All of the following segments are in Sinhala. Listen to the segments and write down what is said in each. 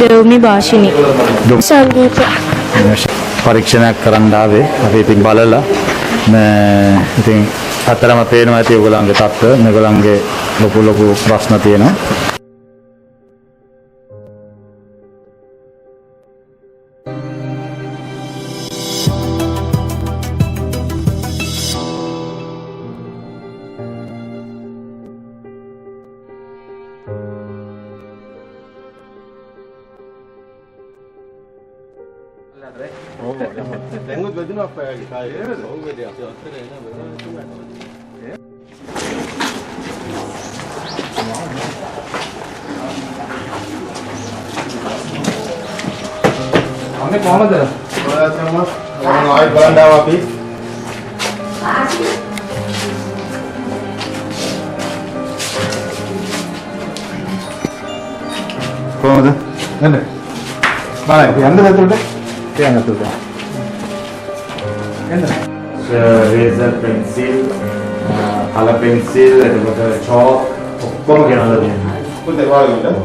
දෙව්මි භාෂිනී සංගීත පරීක්ෂණයක් කරන්න ආවේ. අපි ඉතින් බලලා ඉතින් අතරම පේනවා ඇති ඔයගොල්ලන්ගේ තත්ත්ව. මේගොල්ලන්ගේ ලොකු ප්‍රශ්න තියෙනවා. Kami කොහමද? ඔයාලම ආයෙත් බලන්න ආවා අපි. කොහොමද? නේද? බලන්න යන්න දෙතුලට. කියන්න දෙතුලට. එන්න. රේසර් පෙන්සිල්, කලර් පෙන්සිල්, එතකොට චෝක් ඔක්කොම ගෙනල්ලා දෙනවා. පුතේ වාගෙන්න.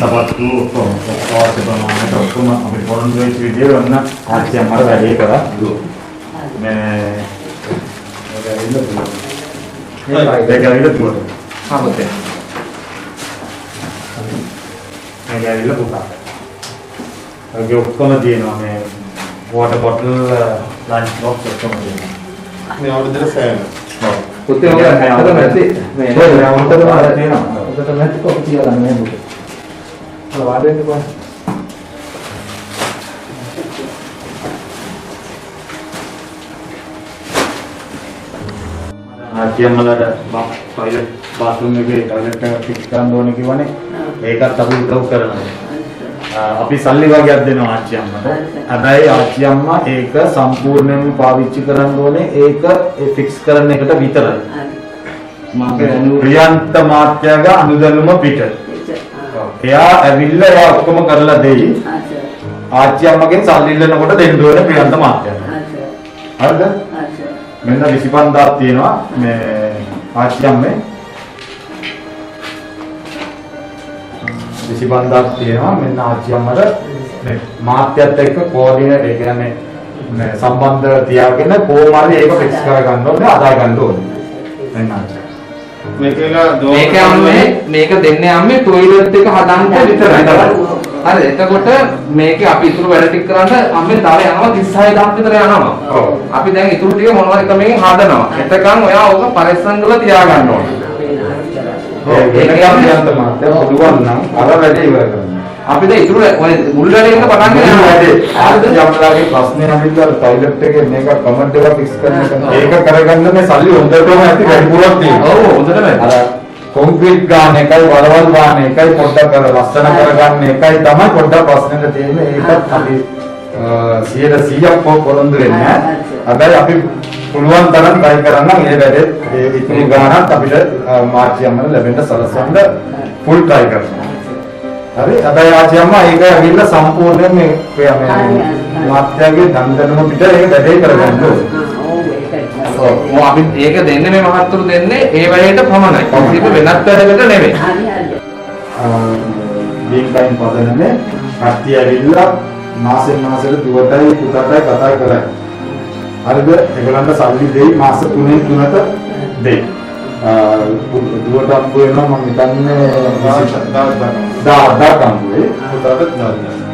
සපත්තු ඔක්කොම අපි පොරොන්දු වෙච්ච විදියට වන්න ආච්චියන් මට වැඩේ කරා. මේ ඒක ඇවිල්ලා තුවට. හම්බුතේ. මේක ඇවිල්ලා පුතා. ඒක ඔක්කොම තියෙනවා මේ water bottle, lunch box ඔක්කොම තියෙනවා. මේ අවුරුද්දේ සෑම. ඔව්. පුතේ ඔය හැමතැනම ඇති. මේ අවුරුද්දේ මාර තියෙනවා. ඔකට නැති කොපි තියලා නේ පුතේ. අර වාඩෙන්න කොහොමද? ආච්චියන්මලට ටොයිලට් බාත්රූම් එකේ ටොයිලට් එක ෆික්ස් කරන්න ඕනේ කිව්වනේ. ඒකත් අපි උදව් කරනවා. අපි සල්ලි වගේක් දෙනවා ආච්චියම්මට. හැබැයි ආච්චියම්මා ඒක සම්පූර්ණයෙන්ම පාවිච්චි කරන්න ඕනේ ඒක ෆික්ස් කරන එකට විතරයි. ප්‍රියන්ත මාත්‍යාගේ අනුදැනුම පිට. එයා ඇවිල්ලා එයා ඔක්කොම කරලා දෙයි. ආච්චියම්මගෙන් සල්ලි ඉල්ලනකොට දෙන්න ඕනේ ප්‍රියන්ත මාත්‍යාට. හරිද? මෙන්න 25000ක් තියෙනවා මේ ආච්චියම්මේ 25000ක් තියෙනවා මෙන්න ආච්චියම්මට මේ මාත්‍යත් එක්ක කෝඩිනේට් ඒ කියන්නේ මේ සම්බන්ධ තියාගෙන කොහොම හරි ඒක ෆික්ස් කරගන්න ඕනේ අදා ගන්න ඕනේ මෙන්න ආච්චි මේක මේක දෙන්නේ අම්මේ ටොයිලට් එක හදන්න විතරයි. හරි එතකොට මේකේ අපි ඉතුරු වැඩ ටික කරන්න අම්මේ තව යනවා 36000ක් විතර යනවා. ඔව්. අපි දැන් ඉතුරු ටික මොනවද ක්‍රමයෙන් හදනවා. එතකන් ඔයා ඕක පරිස්සම් කරලා තියාගන්න ඕනේ. ඒක ප්‍රියන්ත මාත්‍යා පුළුවන් නම් අර වැඩේ ඉවර කරන්න. අපි දැන් ඉතුරු ඔය මුල් වැඩේ ඉන්න පටන් ගන්න වැඩේ යම්ලාගේ ප්‍රශ්නේ අවිල්ලා ටොයිලට් එකේ මේක කමෙන්ට් එක ෆික්ස් කරන එක ඒක කරගන්න මේ සල්ලි හොඳටම ඇති වැඩිපුරක් තියෙනවා. ඔව් හොඳටම අර කොන්ක්‍රීට් ගන්න එකයි වලවල් ගන්න එකයි පොඩ්ඩක් කර ලස්සන කරගන්න එකයි තමයි පොඩ්ඩක් ප්‍රශ්නෙට තියෙන්නේ. ඒකත් අපි 100% පොරොන්දු වෙන්නේ. හැබැයි අපි පුළුවන් තරම් try කරන්න මේ වැඩේ ඒ ඉතිරි ගානක් අපිට මාර්චියම්මල ලැබෙන්න සලසන්න full try කරනවා. හරි හැබැයි ආච්චියම්මා ඒක ඇවිල්ලා සම්පූර්ණයෙන් මේ මාත්‍යාගේ දන්දනම පිට ඒක වැඩේ කරගන්න ඕනේ. ඔව් අපි ඒක දෙන්නේ මේ මහත්තුරු දෙන්නේ ඒ වැඩේට පමණයි. ඒක වෙනත් වැඩකට නෙවෙයි. දීපයින් පදනනේ කට්ටිය ඇවිල්ලා මාසෙන් මාසෙට දුවටයි පුතටයි කතා කරා. හරිද? ඒගොල්ලන්ට සල්ලි දෙයි මාස 3න් 3ට දෙයි. දුවට අම්බු වෙනවා මම හිතන්නේ 10,000ක් අම්බුවේ. පුතට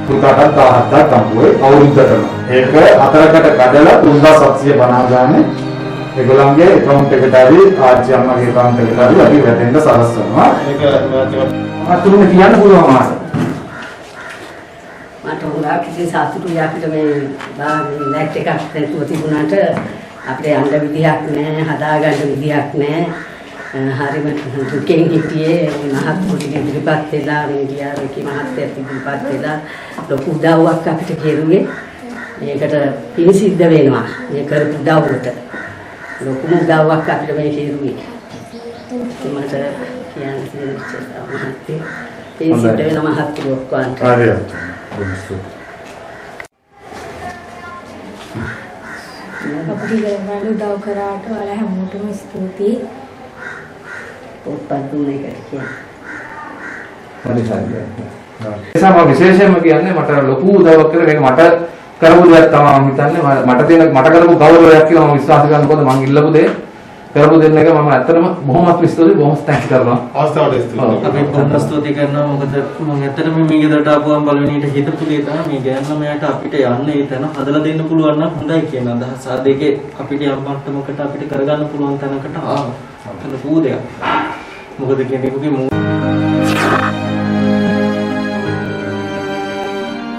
10,000ක් අම්බුවේ අවුරුද්දටම. ඒක හතරකට කඩලා 3,750 ගානේ ඒගොල්ලන්ගේ account එකට හරි ආච්චි අම්මගේ account එකට හරි අපි වැටෙන්න සලස්වනවා. ඒක අතුරුම කියන්න පුළුවන් මාස. මට උනා කිසි සතුටුයි අපිට මේ ලැට් එකක් නැතුව තිබුණාට අපිට යන්න විදියක් නැහැ, හදාගන්න විදියක් නැහැ. හරිම දුකෙන් හිටියේ මහත්තුරු ඉදිරිපත් වෙලා මේ ගියාරකි මහත්තයා ඉදිරිපත් වෙලා ලොකු උදව්වක් අපිට කෙරුවේ. මේකට පින් සිද්ධ වෙනවා. මේ කරපු උදව්වට. ලොකුම උදව්වක් අපිට මේ කෙරුවේ. මට කියන්න තියෙන්නේ පින් සිද්ධ වෙන මහත්තුරු ඔක්කොම. හරියට. අපිට ගලවන්න උදව් කරාට ඔයාලා හැමෝටම ස්තුතියි. උපත් දුන්නේ කියලා. නිසා මම විශේෂයෙන්ම කියන්නේ මට ලොකු උදව්වක් කරේ මේක මට කරපු දෙයක් තමයි මම හිතන්නේ මට කරපු ගෞරවයක් කියලා මම විශ්වාස කරනකොට මම ඉල්ලපු දේ කරපු දෙන්න එක මම ඇත්තටම බොහොමත් ස්තුතියි බොහොම තෑන්ක්ස් කරනවා අවස්ථාවට ස්තුතියි. අපි බොහොම ස්තුති කරනවා මොකද මම ඇත්තටම මේ ගෙදරට ආපුවම පළවෙනිට හිතපු දේ තමයි මේ ගෑනු ළමයාට අපිට යන්න ඒ තැන හදලා දෙන්න පුළුවන් නම් හොඳයි කියන අදහස. ආදේකේ අපිට යම් මට්ටමකට අපිට කරගන්න පුළුවන් තැනකට ආවා. ඒක ලොකු දෙයක්. මොකද කෙනෙකුගේ